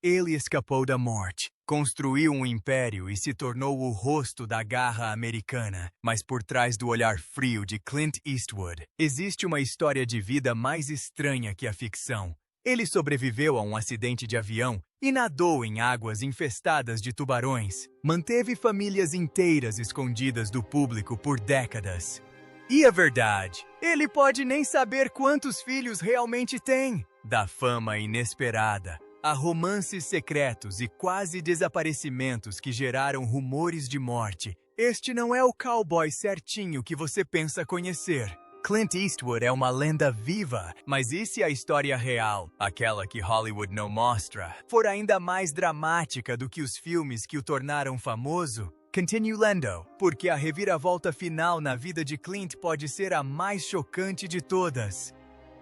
Ele escapou da morte, construiu um império e se tornou o rosto da garra americana. Mas por trás do olhar frio de Clint Eastwood, existe uma história de vida mais estranha que a ficção. Ele sobreviveu a um acidente de avião e nadou em águas infestadas de tubarões. Manteve famílias inteiras escondidas do público por décadas. E a verdade, ele pode nem saber quantos filhos realmente tem. Da fama inesperada a romances secretos e quase desaparecimentos que geraram rumores de morte, este não é o cowboy certinho que você pensa conhecer. Clint Eastwood é uma lenda viva, mas e se a história real, aquela que Hollywood não mostra, for ainda mais dramática do que os filmes que o tornaram famoso? Continue lendo, porque a reviravolta final na vida de Clint pode ser a mais chocante de todas.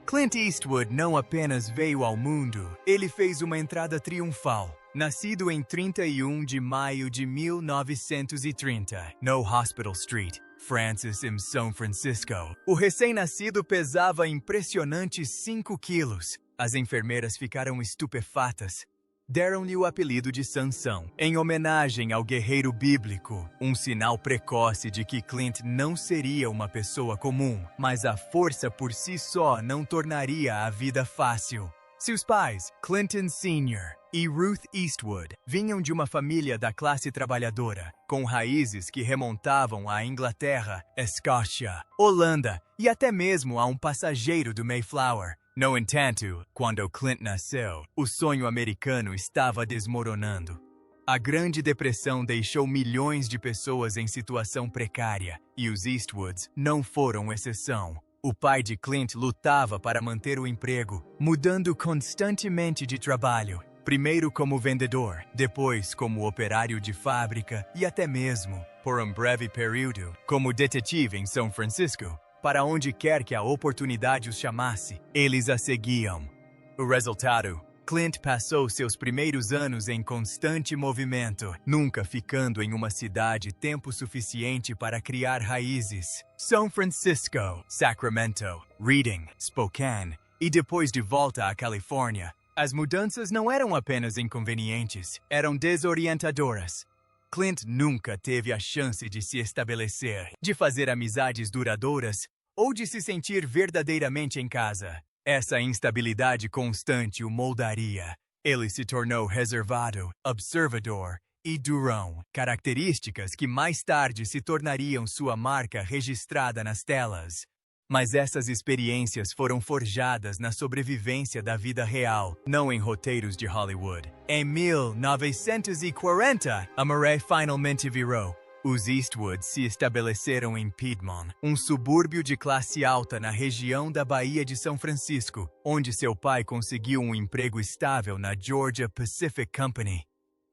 Clint Eastwood não apenas veio ao mundo, ele fez uma entrada triunfal. Nascido em 31 de maio de 1930, no Hospital Street, Francis, em São Francisco, o recém-nascido pesava impressionantes 5 quilos. As enfermeiras ficaram estupefatas. Deram-lhe o apelido de Sansão, em homenagem ao guerreiro bíblico, um sinal precoce de que Clint não seria uma pessoa comum, mas a força por si só não tornaria a vida fácil. Seus pais, Clinton Sr. e Ruth Eastwood, vinham de uma família da classe trabalhadora, com raízes que remontavam à Inglaterra, Escócia, Holanda e até mesmo a um passageiro do Mayflower. No entanto, quando Clint nasceu, o sonho americano estava desmoronando. A Grande Depressão deixou milhões de pessoas em situação precária, e os Eastwoods não foram exceção. O pai de Clint lutava para manter o emprego, mudando constantemente de trabalho. Primeiro como vendedor, depois como operário de fábrica e até mesmo, por um breve período, como detetive em São Francisco. Para onde quer que a oportunidade os chamasse, eles a seguiam. O resultado? Clint passou seus primeiros anos em constante movimento, nunca ficando em uma cidade tempo suficiente para criar raízes. São Francisco, Sacramento, Reading, Spokane e depois de volta à Califórnia. As mudanças não eram apenas inconvenientes, eram desorientadoras. Clint nunca teve a chance de se estabelecer, de fazer amizades duradouras ou de se sentir verdadeiramente em casa. Essa instabilidade constante o moldaria. Ele se tornou reservado, observador e durão, características que mais tarde se tornariam sua marca registrada nas telas. Mas essas experiências foram forjadas na sobrevivência da vida real, não em roteiros de Hollywood. Em 1940, a maré finalmente virou. Os Eastwoods se estabeleceram em Piedmont, um subúrbio de classe alta na região da Baía de São Francisco, onde seu pai conseguiu um emprego estável na Georgia Pacific Company.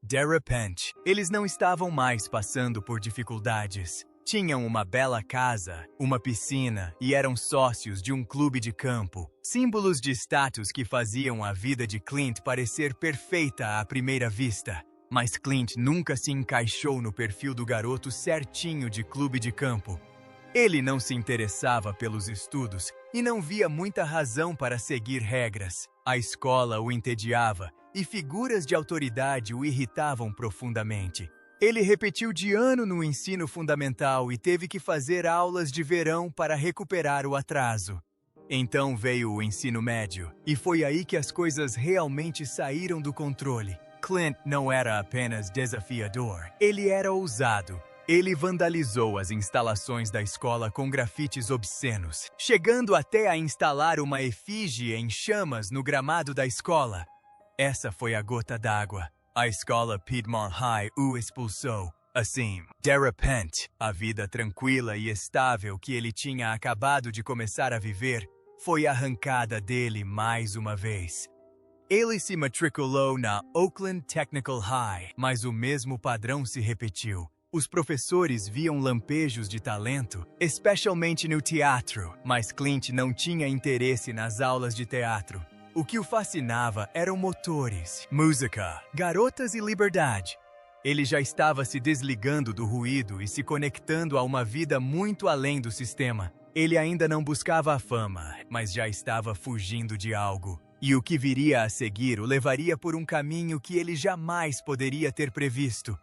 De repente, eles não estavam mais passando por dificuldades. Tinham uma bela casa, uma piscina e eram sócios de um clube de campo, símbolos de status que faziam a vida de Clint parecer perfeita à primeira vista. Mas Clint nunca se encaixou no perfil do garoto certinho de clube de campo. Ele não se interessava pelos estudos e não via muita razão para seguir regras. A escola o entediava e figuras de autoridade o irritavam profundamente. Ele repetiu de ano no ensino fundamental e teve que fazer aulas de verão para recuperar o atraso. Então veio o ensino médio, e foi aí que as coisas realmente saíram do controle. Clint não era apenas desafiador, ele era ousado. Ele vandalizou as instalações da escola com grafites obscenos, chegando até a instalar uma efígie em chamas no gramado da escola. Essa foi a gota d'água. A escola Piedmont High o expulsou. Assim, de repente, a vida tranquila e estável que ele tinha acabado de começar a viver foi arrancada dele mais uma vez. Ele se matriculou na Oakland Technical High, mas o mesmo padrão se repetiu. Os professores viam lampejos de talento, especialmente no teatro, mas Clint não tinha interesse nas aulas de teatro. O que o fascinava eram motores, música, garotas e liberdade. Ele já estava se desligando do ruído e se conectando a uma vida muito além do sistema. Ele ainda não buscava a fama, mas já estava fugindo de algo. E o que viria a seguir o levaria por um caminho que ele jamais poderia ter previsto.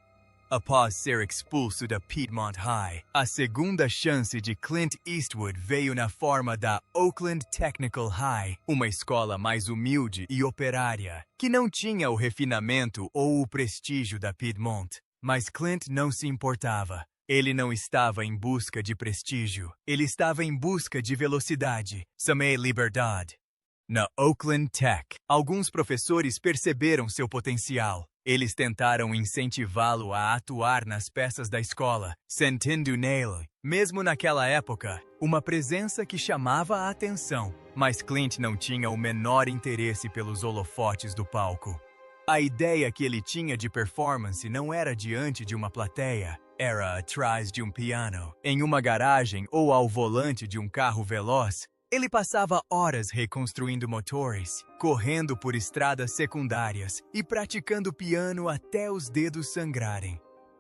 Após ser expulso da Piedmont High, a segunda chance de Clint Eastwood veio na forma da Oakland Technical High, uma escola mais humilde e operária, que não tinha o refinamento ou o prestígio da Piedmont. Mas Clint não se importava. Ele não estava em busca de prestígio. Ele estava em busca de velocidade. Samay liberdade. Na Oakland Tech, alguns professores perceberam seu potencial. Eles tentaram incentivá-lo a atuar nas peças da escola, sentindo nele, mesmo naquela época, uma presença que chamava a atenção. Mas Clint não tinha o menor interesse pelos holofotes do palco. A ideia que ele tinha de performance não era diante de uma plateia, era atrás de um piano, em uma garagem ou ao volante de um carro veloz. Ele passava horas reconstruindo motores, correndo por estradas secundárias e praticando piano até os dedos sangrarem.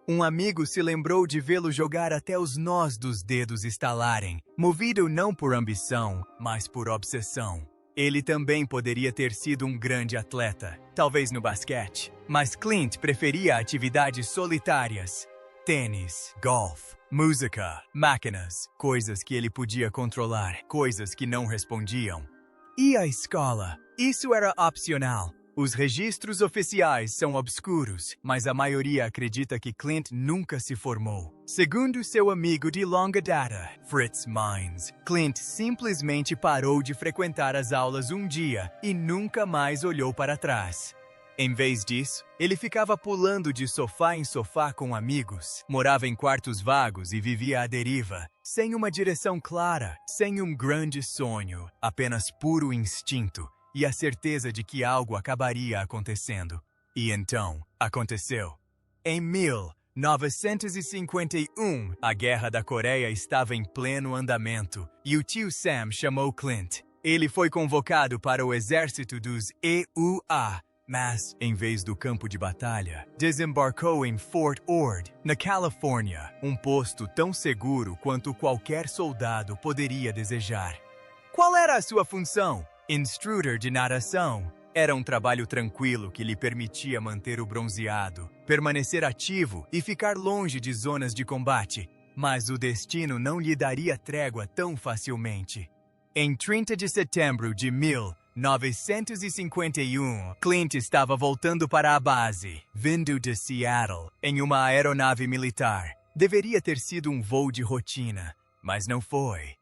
Um amigo se lembrou de vê-lo jogar até os nós dos dedos estalarem, movido não por ambição, mas por obsessão. Ele também poderia ter sido um grande atleta, talvez no basquete, mas Clint preferia atividades solitárias. Tênis, golfe, música, máquinas, coisas que ele podia controlar, coisas que não respondiam. E a escola? Isso era opcional. Os registros oficiais são obscuros, mas a maioria acredita que Clint nunca se formou. Segundo seu amigo de longa data, Fritz Mines, Clint simplesmente parou de frequentar as aulas um dia e nunca mais olhou para trás. Em vez disso, ele ficava pulando de sofá em sofá com amigos, morava em quartos vagos e vivia à deriva, sem uma direção clara, sem um grande sonho, apenas puro instinto e a certeza de que algo acabaria acontecendo. E então, aconteceu. Em 1951, a Guerra da Coreia estava em pleno andamento e o tio Sam chamou Clint. Ele foi convocado para o exército dos EUA, mas, em vez do campo de batalha, desembarcou em Fort Ord, na Califórnia, um posto tão seguro quanto qualquer soldado poderia desejar. Qual era a sua função? Instrutor de natação. Era um trabalho tranquilo que lhe permitia manter o bronzeado, permanecer ativo e ficar longe de zonas de combate, mas o destino não lhe daria trégua tão facilmente. Em 30 de setembro de 1951, Clint estava voltando para a base, vindo de Seattle, em uma aeronave militar. Deveria ter sido um voo de rotina, mas não foi.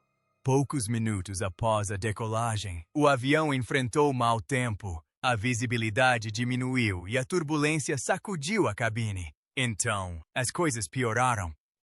Poucos minutos após a decolagem, o avião enfrentou mau tempo. A visibilidade diminuiu e a turbulência sacudiu a cabine. Então, as coisas pioraram.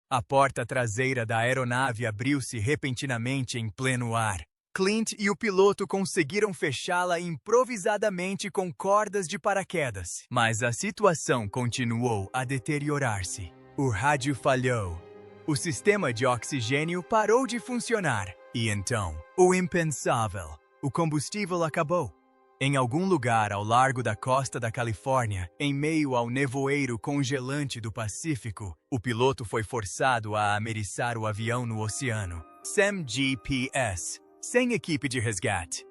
A porta traseira da aeronave abriu-se repentinamente em pleno ar. Clint e o piloto conseguiram fechá-la improvisadamente com cordas de paraquedas. Mas a situação continuou a deteriorar-se. O rádio falhou. O sistema de oxigênio parou de funcionar. E então, o impensável. O combustível acabou. Em algum lugar ao largo da costa da Califórnia, em meio ao nevoeiro congelante do Pacífico, o piloto foi forçado a ameriçar o avião no oceano. Sem GPS, sem equipe de resgate.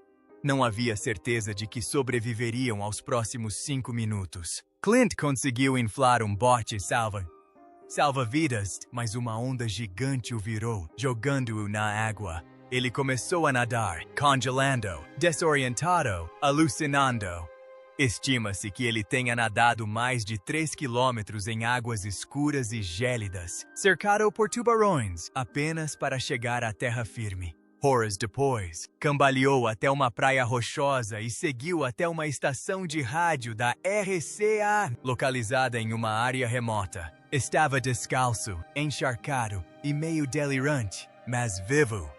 Não havia certeza de que sobreviveriam aos próximos 5 minutos. Clint conseguiu inflar um bote salva-vidas, mas uma onda gigante o virou, jogando-o na água. Ele começou a nadar, congelando, desorientado, alucinando. Estima-se que ele tenha nadado mais de 3 quilômetros em águas escuras e gélidas, cercado por tubarões, apenas para chegar à terra firme. Horas depois, cambaleou até uma praia rochosa e seguiu até uma estação de rádio da RCA, localizada em uma área remota. Estava descalço, encharcado e meio delirante, mas vivo.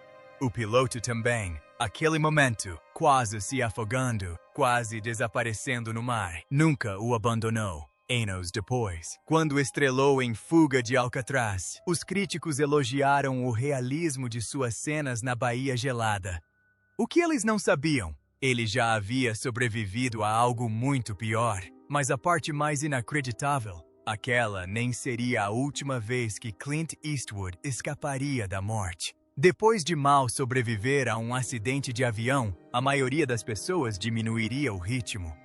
O piloto também, aquele momento, quase se afogando, quase desaparecendo no mar, nunca o abandonou. Anos depois, quando estrelou em Fuga de Alcatraz, os críticos elogiaram o realismo de suas cenas na Baía Gelada. O que eles não sabiam? Ele já havia sobrevivido a algo muito pior, mas a parte mais inacreditável, aquela nem seria a última vez que Clint Eastwood escaparia da morte. Depois de mal sobreviver a um acidente de avião, a maioria das pessoas diminuiria o ritmo.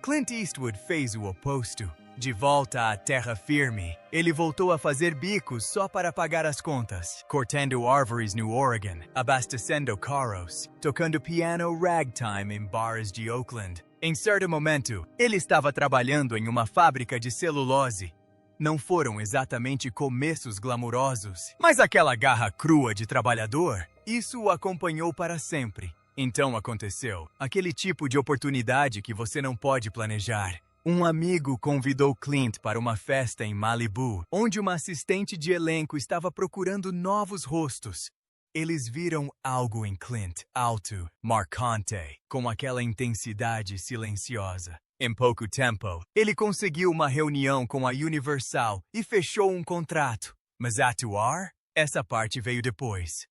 Clint Eastwood fez o oposto. De volta à terra firme, ele voltou a fazer bicos só para pagar as contas, cortando árvores no Oregon, abastecendo carros, tocando piano ragtime em bares de Oakland. Em certo momento, ele estava trabalhando em uma fábrica de celulose. Não foram exatamente começos glamurosos, mas aquela garra crua de trabalhador, isso o acompanhou para sempre. Então aconteceu aquele tipo de oportunidade que você não pode planejar. Um amigo convidou Clint para uma festa em Malibu, onde uma assistente de elenco estava procurando novos rostos. Eles viram algo em Clint, alto, marcante, com aquela intensidade silenciosa. Em pouco tempo, ele conseguiu uma reunião com a Universal e fechou um contrato. Mas atuar? Essa parte veio depois.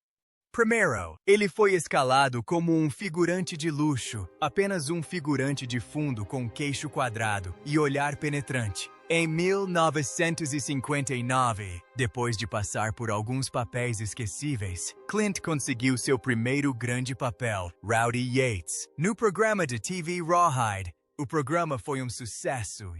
Primeiro, ele foi escalado como um figurante de luxo, apenas um figurante de fundo com queixo quadrado e olhar penetrante. Em 1959, depois de passar por alguns papéis esquecíveis, Clint conseguiu seu primeiro grande papel, Rowdy Yates, no programa de TV Rawhide. O programa foi um sucesso.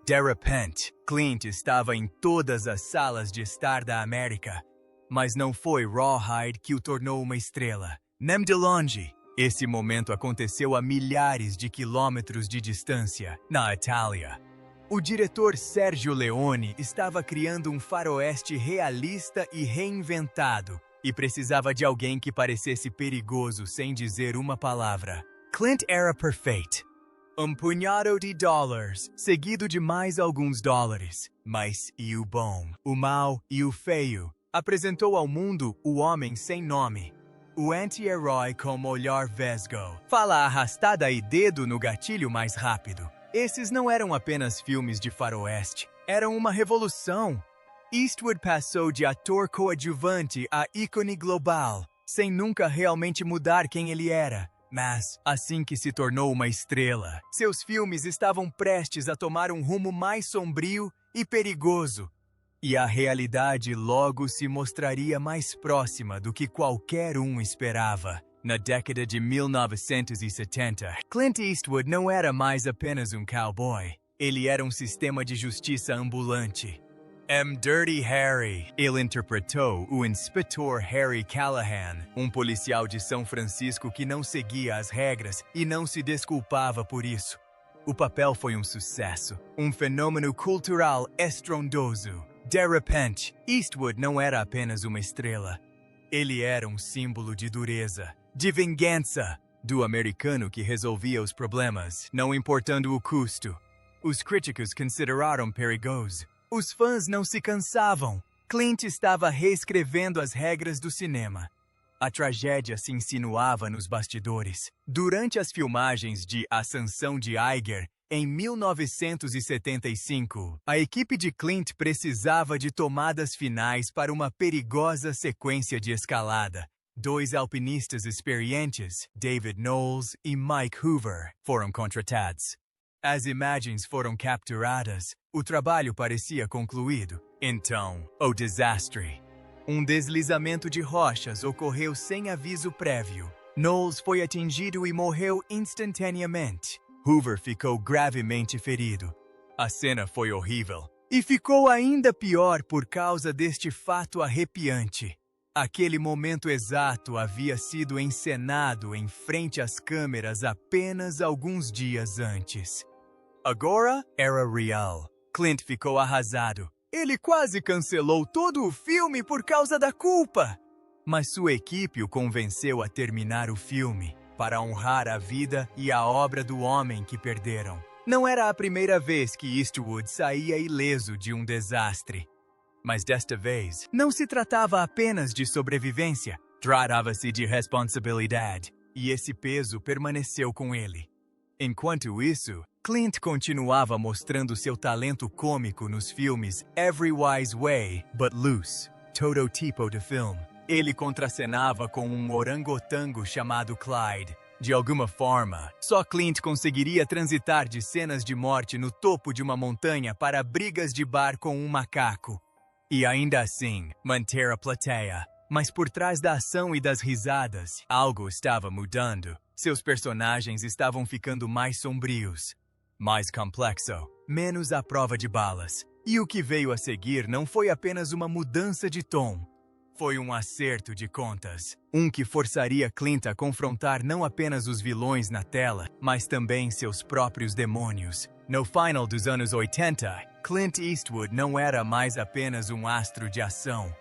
De repente, Clint estava em todas as salas de estar da América. Mas não foi Rawhide que o tornou uma estrela. Nem de longe. Esse momento aconteceu a milhares de quilômetros de distância, na Itália. O diretor Sergio Leone estava criando um faroeste realista e reinventado, e precisava de alguém que parecesse perigoso sem dizer uma palavra. Clint era perfeito. Um punhado de dólares, seguido de mais alguns dólares. Mas e o bom, o mau e o feio? Apresentou ao mundo o homem sem nome. O anti-herói com olhar vesgo. Fala arrastada e dedo no gatilho mais rápido. Esses não eram apenas filmes de faroeste. Eram uma revolução. Eastwood passou de ator coadjuvante a ícone global, sem nunca realmente mudar quem ele era. Mas, assim que se tornou uma estrela, seus filmes estavam prestes a tomar um rumo mais sombrio e perigoso. E a realidade logo se mostraria mais próxima do que qualquer um esperava. Na década de 1970, Clint Eastwood não era mais apenas um cowboy. Ele era um sistema de justiça ambulante. Dirty Harry. Ele interpretou o inspetor Harry Callahan, um policial de São Francisco que não seguia as regras e não se desculpava por isso. O papel foi um sucesso, um fenômeno cultural estrondoso. De repente, Eastwood não era apenas uma estrela. Ele era um símbolo de dureza, de vingança, do americano que resolvia os problemas, não importando o custo. Os críticos consideraram perigoso. Os fãs não se cansavam. Clint estava reescrevendo as regras do cinema. A tragédia se insinuava nos bastidores. Durante as filmagens de A Ascensão de Eiger, em 1975, a equipe de Clint precisava de tomadas finais para uma perigosa sequência de escalada. Dois alpinistas experientes, David Knowles e Mike Hoover, foram contratados. As imagens foram capturadas, o trabalho parecia concluído. Então, o desastre. Um deslizamento de rochas ocorreu sem aviso prévio. Knowles foi atingido e morreu instantaneamente. Hoover ficou gravemente ferido. A cena foi horrível. E ficou ainda pior por causa deste fato arrepiante. Aquele momento exato havia sido encenado em frente às câmeras apenas alguns dias antes. Agora era real. Clint ficou arrasado. Ele quase cancelou todo o filme por causa da culpa. Mas sua equipe o convenceu a terminar o filme, para honrar a vida e a obra do homem que perderam. Não era a primeira vez que Eastwood saía ileso de um desastre. Mas desta vez, não se tratava apenas de sobrevivência. Tratava-se de responsabilidade. E esse peso permaneceu com ele. Enquanto isso, Clint continuava mostrando seu talento cômico nos filmes Every Wise Way, But Loose, todo tipo de filme. Ele contracenava com um orangotango chamado Clyde. De alguma forma, só Clint conseguiria transitar de cenas de morte no topo de uma montanha para brigas de bar com um macaco. E ainda assim, manter a plateia. Mas por trás da ação e das risadas, algo estava mudando. Seus personagens estavam ficando mais sombrios, mais complexo, menos à prova de balas. E o que veio a seguir não foi apenas uma mudança de tom. Foi um acerto de contas. Um que forçaria Clint a confrontar não apenas os vilões na tela, mas também seus próprios demônios. No final dos anos 80, Clint Eastwood não era mais apenas um astro de ação.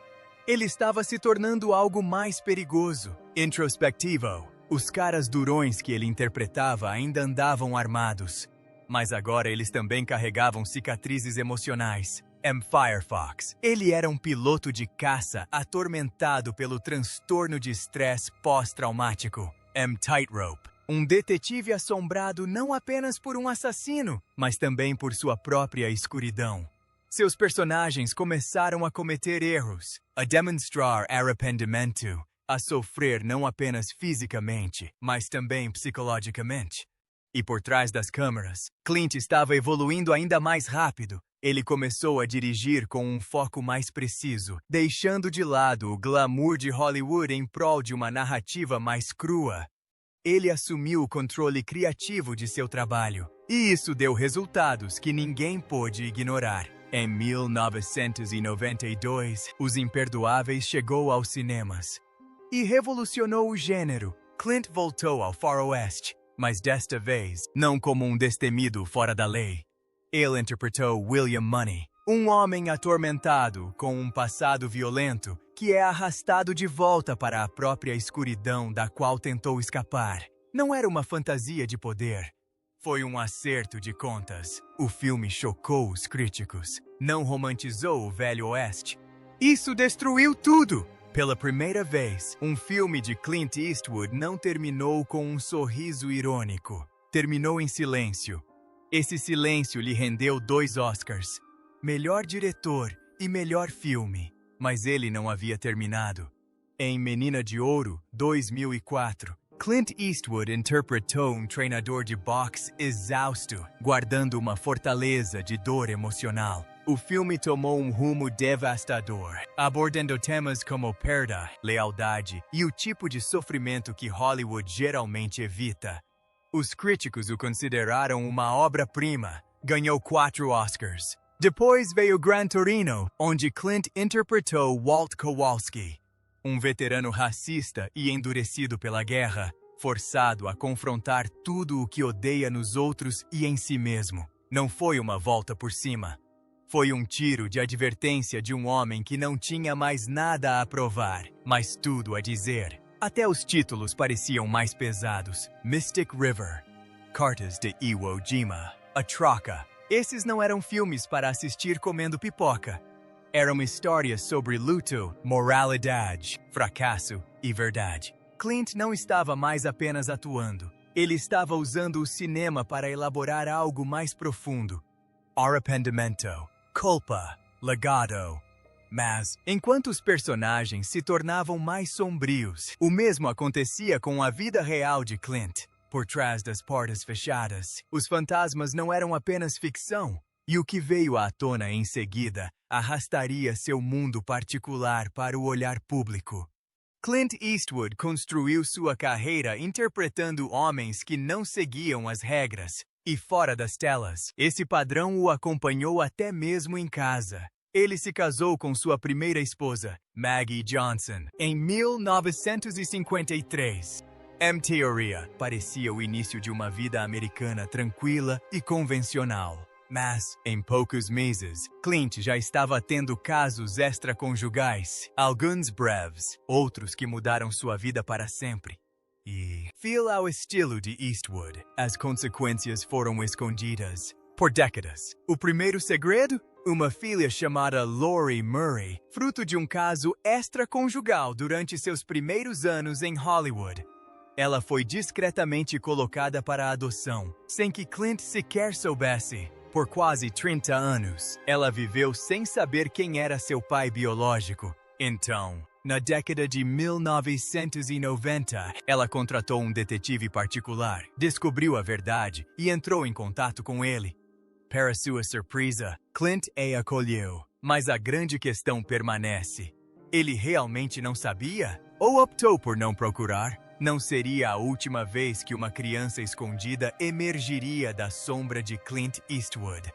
Ele estava se tornando algo mais perigoso, introspectivo. Os caras durões que ele interpretava ainda andavam armados, mas agora eles também carregavam cicatrizes emocionais. Firefox. Ele era um piloto de caça atormentado pelo transtorno de estresse pós-traumático. Tightrope. Um detetive assombrado não apenas por um assassino, mas também por sua própria escuridão. Seus personagens começaram a cometer erros, a demonstrar arrependimento, a sofrer não apenas fisicamente, mas também psicologicamente. E por trás das câmeras, Clint estava evoluindo ainda mais rápido. Ele começou a dirigir com um foco mais preciso, deixando de lado o glamour de Hollywood em prol de uma narrativa mais crua. Ele assumiu o controle criativo de seu trabalho, e isso deu resultados que ninguém pôde ignorar. Em 1992, Os Imperdoáveis chegou aos cinemas e revolucionou o gênero. Clint voltou ao faroeste, mas desta vez não como um destemido fora da lei. Ele interpretou William Money, um homem atormentado com um passado violento que é arrastado de volta para a própria escuridão da qual tentou escapar. Não era uma fantasia de poder. Foi um acerto de contas. O filme chocou os críticos. Não romantizou o Velho Oeste. Isso destruiu tudo! Pela primeira vez, um filme de Clint Eastwood não terminou com um sorriso irônico. Terminou em silêncio. Esse silêncio lhe rendeu 2 Oscars. Melhor diretor e melhor filme. Mas ele não havia terminado. Em Menina de Ouro, 2004, Clint Eastwood interpretou um treinador de boxe exausto, guardando uma fortaleza de dor emocional. O filme tomou um rumo devastador, abordando temas como perda, lealdade e o tipo de sofrimento que Hollywood geralmente evita. Os críticos o consideraram uma obra-prima. Ganhou 4 Oscars. Depois veio Gran Torino, onde Clint interpretou Walt Kowalski, um veterano racista e endurecido pela guerra, forçado a confrontar tudo o que odeia nos outros e em si mesmo. Não foi uma volta por cima. Foi um tiro de advertência de um homem que não tinha mais nada a provar, mas tudo a dizer. Até os títulos pareciam mais pesados. Mystic River, Cartas de Iwo Jima, A Troca. Esses não eram filmes para assistir comendo pipoca. Eram histórias sobre luto, moralidade, fracasso e verdade. Clint não estava mais apenas atuando. Ele estava usando o cinema para elaborar algo mais profundo. Arrependimento, culpa, legado. Mas, enquanto os personagens se tornavam mais sombrios, o mesmo acontecia com a vida real de Clint. Por trás das portas fechadas, os fantasmas não eram apenas ficção, e o que veio à tona em seguida arrastaria seu mundo particular para o olhar público. Clint Eastwood construiu sua carreira interpretando homens que não seguiam as regras, e fora das telas, esse padrão o acompanhou até mesmo em casa. Ele se casou com sua primeira esposa, Maggie Johnson, em 1953. Teoria parecia o início de uma vida americana tranquila e convencional. Mas, em poucos meses, Clint já estava tendo casos extraconjugais, alguns breves, outros que mudaram sua vida para sempre. E, fiel ao estilo de Eastwood, as consequências foram escondidas por décadas. O primeiro segredo? Uma filha chamada Lori Murray, fruto de um caso extraconjugal durante seus primeiros anos em Hollywood. Ela foi discretamente colocada para adoção, sem que Clint sequer soubesse. Por quase 30 anos, ela viveu sem saber quem era seu pai biológico. Então, na década de 1990, ela contratou um detetive particular, descobriu a verdade e entrou em contato com ele. Para sua surpresa, Clint a acolheu. Mas a grande questão permanece. Ele realmente não sabia? Ou optou por não procurar? Não seria a última vez que uma criança escondida emergiria da sombra de Clint Eastwood.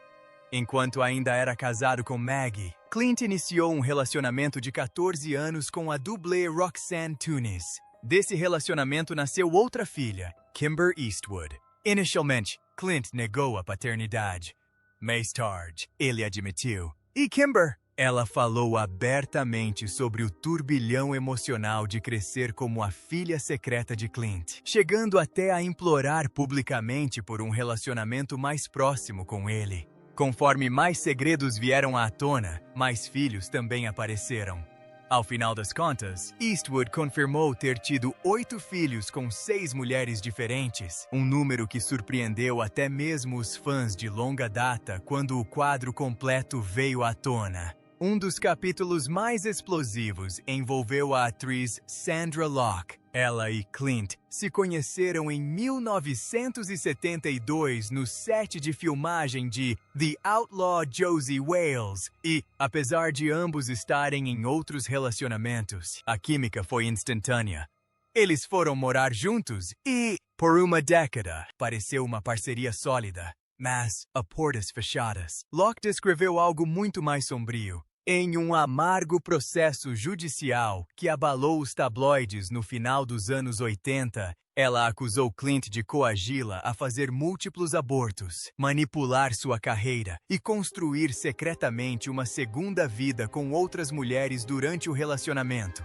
Enquanto ainda era casado com Maggie, Clint iniciou um relacionamento de 14 anos com a dublê Roxanne Tunis. Desse relacionamento nasceu outra filha, Kimber Eastwood. Inicialmente, Clint negou a paternidade. Mais tarde, ele admitiu. E Kimber? Ela falou abertamente sobre o turbilhão emocional de crescer como a filha secreta de Clint, chegando até a implorar publicamente por um relacionamento mais próximo com ele. Conforme mais segredos vieram à tona, mais filhos também apareceram. Ao final das contas, Eastwood confirmou ter tido 8 filhos com 6 mulheres diferentes, um número que surpreendeu até mesmo os fãs de longa data quando o quadro completo veio à tona. Um dos capítulos mais explosivos envolveu a atriz Sandra Locke. Ela e Clint se conheceram em 1972 no set de filmagem de The Outlaw Josie Wales e, apesar de ambos estarem em outros relacionamentos, a química foi instantânea. Eles foram morar juntos e, por uma década, pareceu uma parceria sólida. Mas, a portas fechadas, Locke descreveu algo muito mais sombrio. Em um amargo processo judicial que abalou os tabloides no final dos anos 80, ela acusou Clint de coagi-la a fazer múltiplos abortos, manipular sua carreira e construir secretamente uma segunda vida com outras mulheres durante o relacionamento.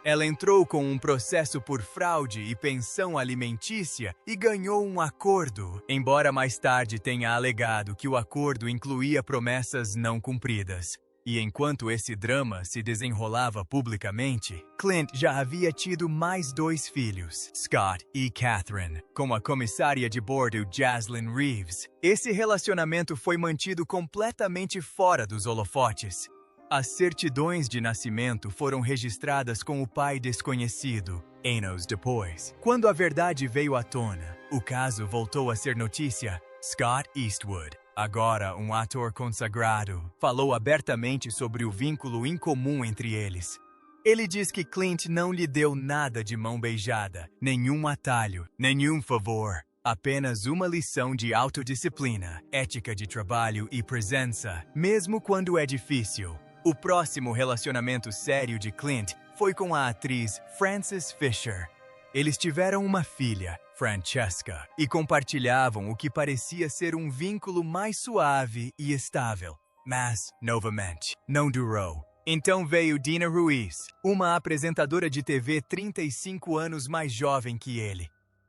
Ela entrou com um processo por fraude e pensão alimentícia e ganhou um acordo, embora mais tarde tenha alegado que o acordo incluía promessas não cumpridas. E enquanto esse drama se desenrolava publicamente, Clint já havia tido mais 2 filhos, Scott e Catherine, com a comissária de bordo Jaslyn Reeves. Esse relacionamento foi mantido completamente fora dos holofotes. As certidões de nascimento foram registradas com o pai desconhecido, anos depois. Quando a verdade veio à tona, o caso voltou a ser notícia. Scott Eastwood, agora um ator consagrado, falou abertamente sobre o vínculo incomum entre eles. Ele diz que Clint não lhe deu nada de mão beijada, nenhum atalho, nenhum favor. Apenas uma lição de autodisciplina, ética de trabalho e presença, mesmo quando é difícil. O próximo relacionamento sério de Clint foi com a atriz Frances Fisher. Eles tiveram uma filha, Francesca, e compartilhavam o que parecia ser um vínculo mais suave e estável. Mas, novamente, não durou. Então veio Dina Ruiz, uma apresentadora de TV 35 anos mais jovem que ele.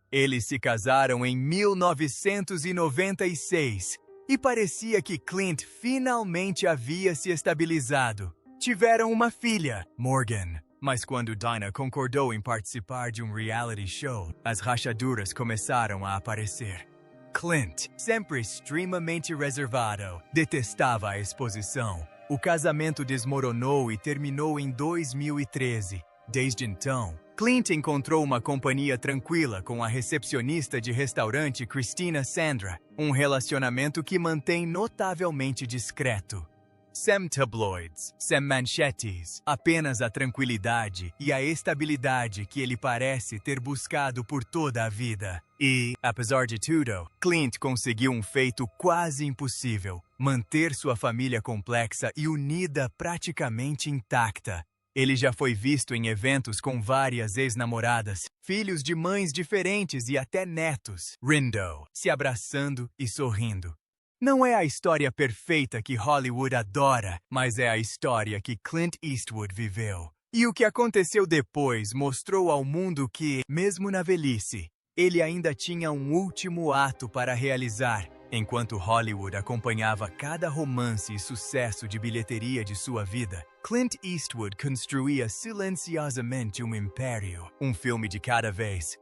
Eles se casaram em 1996 e parecia que Clint finalmente havia se estabilizado. Tiveram uma filha, Morgan. Mas quando Dinah concordou em participar de um reality show, as rachaduras começaram a aparecer. Clint, sempre extremamente reservado, detestava a exposição. O casamento desmoronou e terminou em 2013. Desde então, Clint encontrou uma companhia tranquila com a recepcionista de restaurante Christina Sandra, um relacionamento que mantém notavelmente discreto. Sem tabloids, sem manchetes, apenas a tranquilidade e a estabilidade que ele parece ter buscado por toda a vida. E, apesar de tudo, Clint conseguiu um feito quase impossível: manter sua família complexa e unida praticamente intacta. Ele já foi visto em eventos com várias ex-namoradas, filhos de mães diferentes e até netos, Rindo, se abraçando e sorrindo. Não é a história perfeita que Hollywood adora, mas é a história que Clint Eastwood viveu. E o que aconteceu depois mostrou ao mundo que, mesmo na velhice, ele ainda tinha um último ato para realizar. Enquanto Hollywood acompanhava cada romance e sucesso de bilheteria de sua vida, Clint Eastwood construía silenciosamente um império, um filme de cada vez.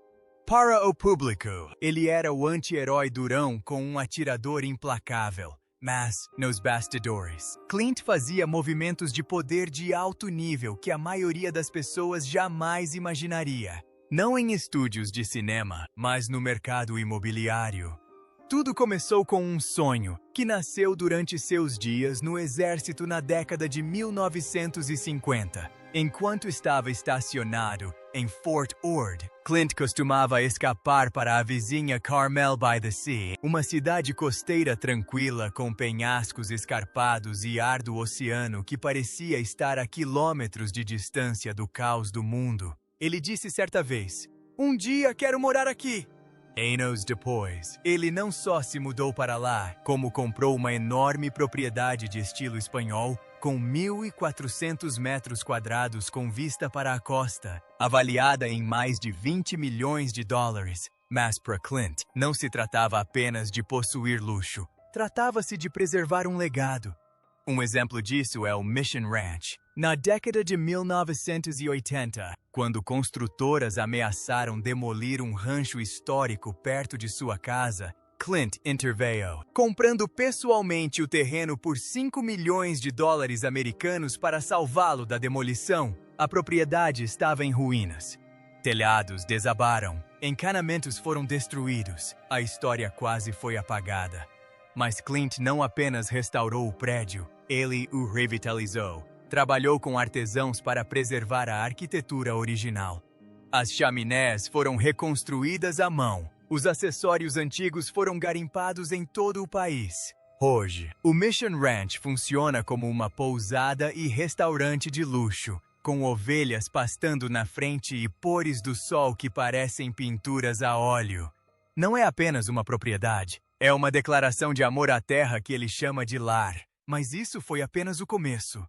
Para o público, ele era o anti-herói durão com um atirador implacável. Mas, nos bastidores, Clint fazia movimentos de poder de alto nível que a maioria das pessoas jamais imaginaria. Não em estúdios de cinema, mas no mercado imobiliário. Tudo começou com um sonho, que nasceu durante seus dias no exército na década de 1950. Enquanto estava estacionado em Fort Ord, Clint costumava escapar para a vizinha Carmel by the Sea, uma cidade costeira tranquila com penhascos escarpados e ar do oceano que parecia estar a quilômetros de distância do caos do mundo. Ele disse certa vez, "Um dia quero morar aqui." Anos depois, ele não só se mudou para lá, como comprou uma enorme propriedade de estilo espanhol com 1.400 metros quadrados com vista para a costa, avaliada em mais de 20 milhões de dólares. Mas para Clint, não se tratava apenas de possuir luxo, tratava-se de preservar um legado. Um exemplo disso é o Mission Ranch. Na década de 1980, quando construtoras ameaçaram demolir um rancho histórico perto de sua casa, Clint interveio, comprando pessoalmente o terreno por 5 milhões de dólares americanos para salvá-lo da demolição. A propriedade estava em ruínas. Telhados desabaram, encanamentos foram destruídos, a história quase foi apagada. Mas Clint não apenas restaurou o prédio, ele o revitalizou. Trabalhou com artesãos para preservar a arquitetura original. As chaminés foram reconstruídas à mão. Os acessórios antigos foram garimpados em todo o país. Hoje, o Mission Ranch funciona como uma pousada e restaurante de luxo, com ovelhas pastando na frente e pôres do sol que parecem pinturas a óleo. Não é apenas uma propriedade, é uma declaração de amor à terra que ele chama de lar. Mas isso foi apenas o começo.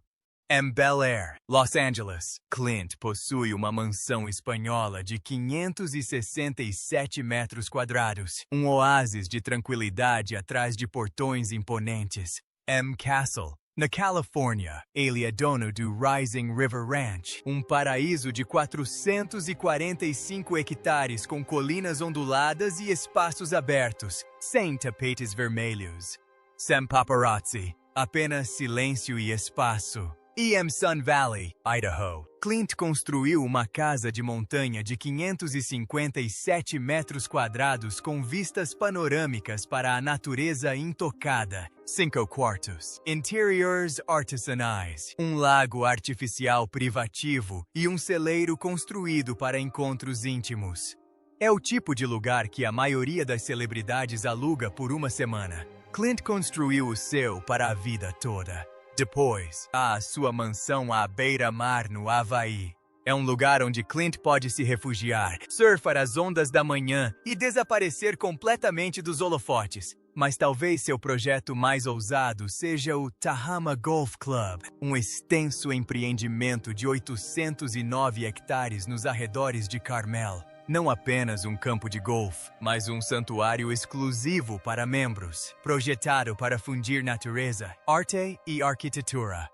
Em Bel Air, Los Angeles, Clint possui uma mansão espanhola de 567 metros quadrados, um oásis de tranquilidade atrás de portões imponentes. Em Castle, na Califórnia, ele é dono do Rising River Ranch, um paraíso de 445 hectares com colinas onduladas e espaços abertos, sem tapetes vermelhos. Sem paparazzi, apenas silêncio e espaço. E em Sun Valley, Idaho, Clint construiu uma casa de montanha de 557 metros quadrados com vistas panorâmicas para a natureza intocada. 5 quartos, interiors artesanais, um lago artificial privativo e um celeiro construído para encontros íntimos. É o tipo de lugar que a maioria das celebridades aluga por uma semana. Clint construiu o seu para a vida toda. Depois, há a sua mansão à beira-mar no Havaí. É um lugar onde Clint pode se refugiar, surfar as ondas da manhã e desaparecer completamente dos holofotes. Mas talvez seu projeto mais ousado seja o Tahama Golf Club, um extenso empreendimento de 809 hectares nos arredores de Carmel. Não apenas um campo de golfe, mas um santuário exclusivo para membros, projetado para fundir natureza, arte e arquitetura.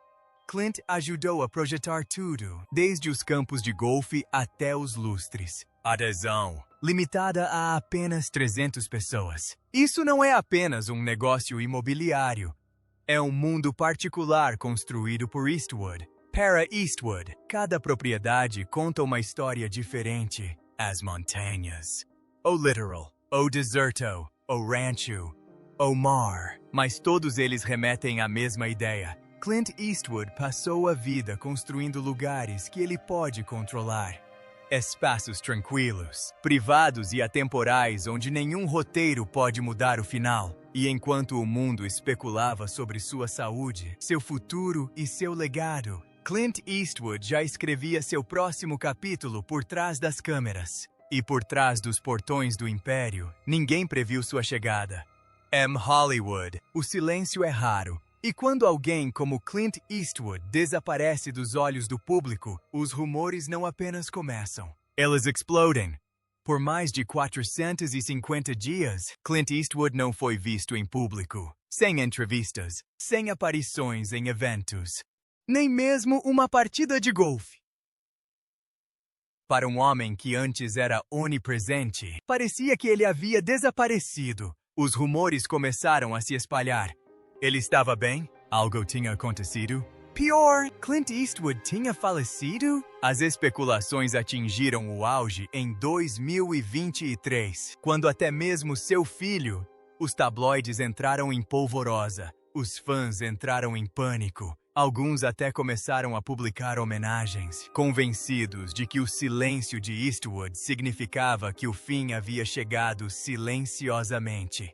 Clint ajudou a projetar tudo, desde os campos de golfe até os lustres. Adesão, limitada a apenas 300 pessoas. Isso não é apenas um negócio imobiliário. É um mundo particular construído por Eastwood. Para Eastwood, cada propriedade conta uma história diferente. As montanhas, o litoral, o deserto, o rancho, o mar. Mas todos eles remetem à mesma ideia. Clint Eastwood passou a vida construindo lugares que ele pode controlar. Espaços tranquilos, privados e atemporais onde nenhum roteiro pode mudar o final. E enquanto o mundo especulava sobre sua saúde, seu futuro e seu legado, Clint Eastwood já escrevia seu próximo capítulo por trás das câmeras. E por trás dos portões do império, ninguém previu sua chegada. Em Hollywood, o silêncio é raro. E quando alguém como Clint Eastwood desaparece dos olhos do público, os rumores não apenas começam. Eles explodem. Por mais de 450 dias, Clint Eastwood não foi visto em público. Sem entrevistas, sem aparições em eventos. Nem mesmo uma partida de golfe. Para um homem que antes era onipresente, parecia que ele havia desaparecido. Os rumores começaram a se espalhar. Ele estava bem? Algo tinha acontecido? Pior, Clint Eastwood tinha falecido? As especulações atingiram o auge em 2023, quando até mesmo seu filho. Os tabloides entraram em polvorosa. Os fãs entraram em pânico. Alguns até começaram a publicar homenagens, convencidos de que o silêncio de Eastwood significava que o fim havia chegado silenciosamente.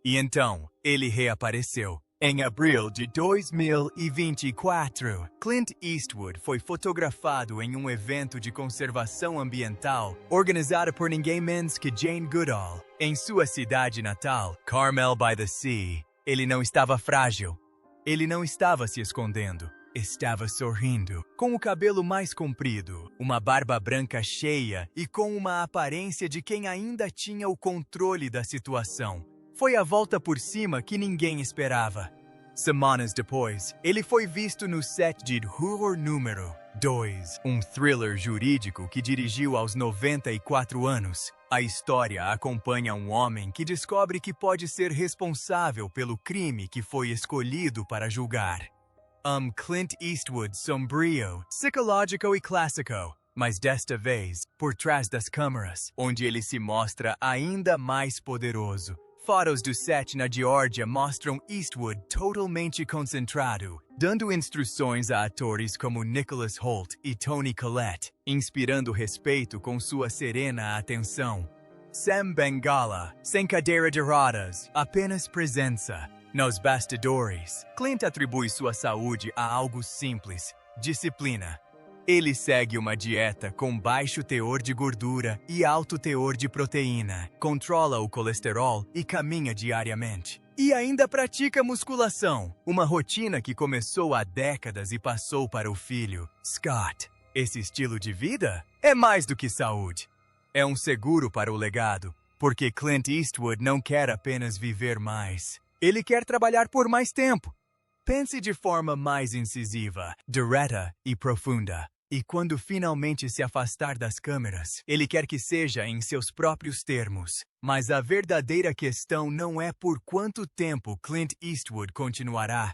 E então, ele reapareceu. Em abril de 2024, Clint Eastwood foi fotografado em um evento de conservação ambiental organizado por ninguém menos que Jane Goodall, em sua cidade natal, Carmel by the Sea. Ele não estava frágil. Ele não estava se escondendo. Estava sorrindo, com o cabelo mais comprido, uma barba branca cheia e com uma aparência de quem ainda tinha o controle da situação. Foi a volta por cima que ninguém esperava. Semanas depois, ele foi visto no set de Horror Número 2, um thriller jurídico que dirigiu aos 94 anos. A história acompanha um homem que descobre que pode ser responsável pelo crime que foi escolhido para julgar. Clint Eastwood sombrio, psicológico e clássico, mas desta vez, por trás das câmeras, onde ele se mostra ainda mais poderoso. Fotos do set na Geórgia mostram Eastwood totalmente concentrado, dando instruções a atores como Nicholas Hoult e Toni Collette, inspirando respeito com sua serena atenção. Sam Bengala, sem cadeira de rodas, apenas presença. Nos bastidores, Clint atribui sua saúde a algo simples: disciplina. Ele segue uma dieta com baixo teor de gordura e alto teor de proteína, controla o colesterol e caminha diariamente. E ainda pratica musculação, uma rotina que começou há décadas e passou para o filho, Scott. Esse estilo de vida é mais do que saúde. É um seguro para o legado, porque Clint Eastwood não quer apenas viver mais. Ele quer trabalhar por mais tempo. Pense de forma mais incisiva, direta e profunda. E quando finalmente se afastar das câmeras, ele quer que seja em seus próprios termos. Mas a verdadeira questão não é por quanto tempo Clint Eastwood continuará.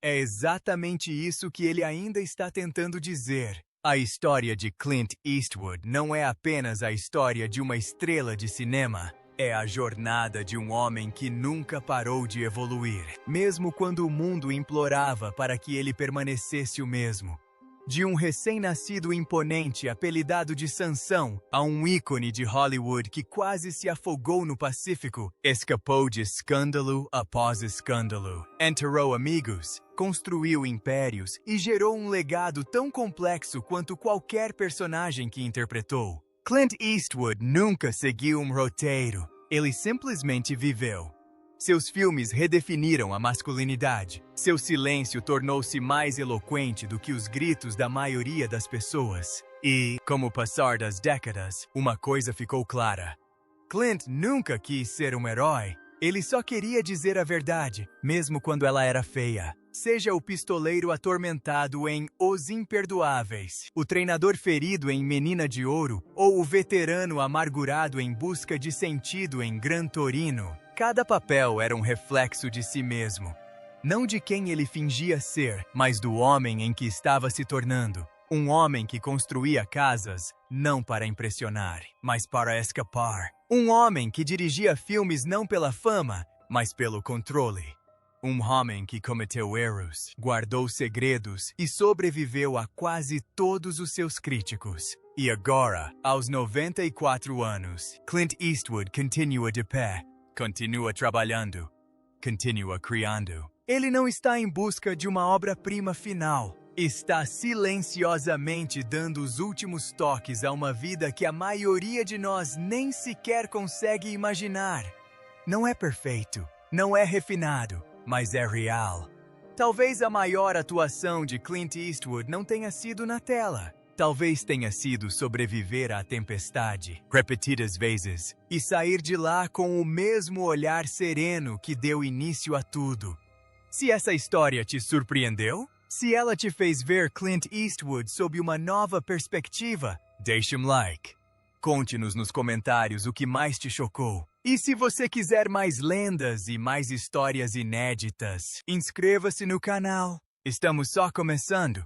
É exatamente isso que ele ainda está tentando dizer. A história de Clint Eastwood não é apenas a história de uma estrela de cinema. É a jornada de um homem que nunca parou de evoluir, mesmo quando o mundo implorava para que ele permanecesse o mesmo. De um recém-nascido imponente apelidado de Sansão a um ícone de Hollywood que quase se afogou no Pacífico, escapou de escândalo após escândalo, enterrou amigos, construiu impérios e gerou um legado tão complexo quanto qualquer personagem que interpretou. Clint Eastwood nunca seguiu um roteiro, ele simplesmente viveu. Seus filmes redefiniram a masculinidade. Seu silêncio tornou-se mais eloquente do que os gritos da maioria das pessoas. E, com o passar das décadas, uma coisa ficou clara. Clint nunca quis ser um herói. Ele só queria dizer a verdade, mesmo quando ela era feia. Seja o pistoleiro atormentado em Os Imperdoáveis, o treinador ferido em Menina de Ouro, ou o veterano amargurado em busca de sentido em Gran Torino. Cada papel era um reflexo de si mesmo. Não de quem ele fingia ser, mas do homem em que estava se tornando. Um homem que construía casas, não para impressionar, mas para escapar. Um homem que dirigia filmes não pela fama, mas pelo controle. Um homem que cometeu erros, guardou segredos e sobreviveu a quase todos os seus críticos. E agora, aos 94 anos, Clint Eastwood continua de pé. Continua trabalhando. Continua criando. Ele não está em busca de uma obra-prima final. Está silenciosamente dando os últimos toques a uma vida que a maioria de nós nem sequer consegue imaginar. Não é perfeito, não é refinado, mas é real. Talvez a maior atuação de Clint Eastwood não tenha sido na tela. Talvez tenha sido sobreviver à tempestade, repetidas vezes, e sair de lá com o mesmo olhar sereno que deu início a tudo. Se essa história te surpreendeu, se ela te fez ver Clint Eastwood sob uma nova perspectiva, deixe um like. Conte-nos nos comentários o que mais te chocou. E se você quiser mais lendas e mais histórias inéditas, inscreva-se no canal. Estamos só começando.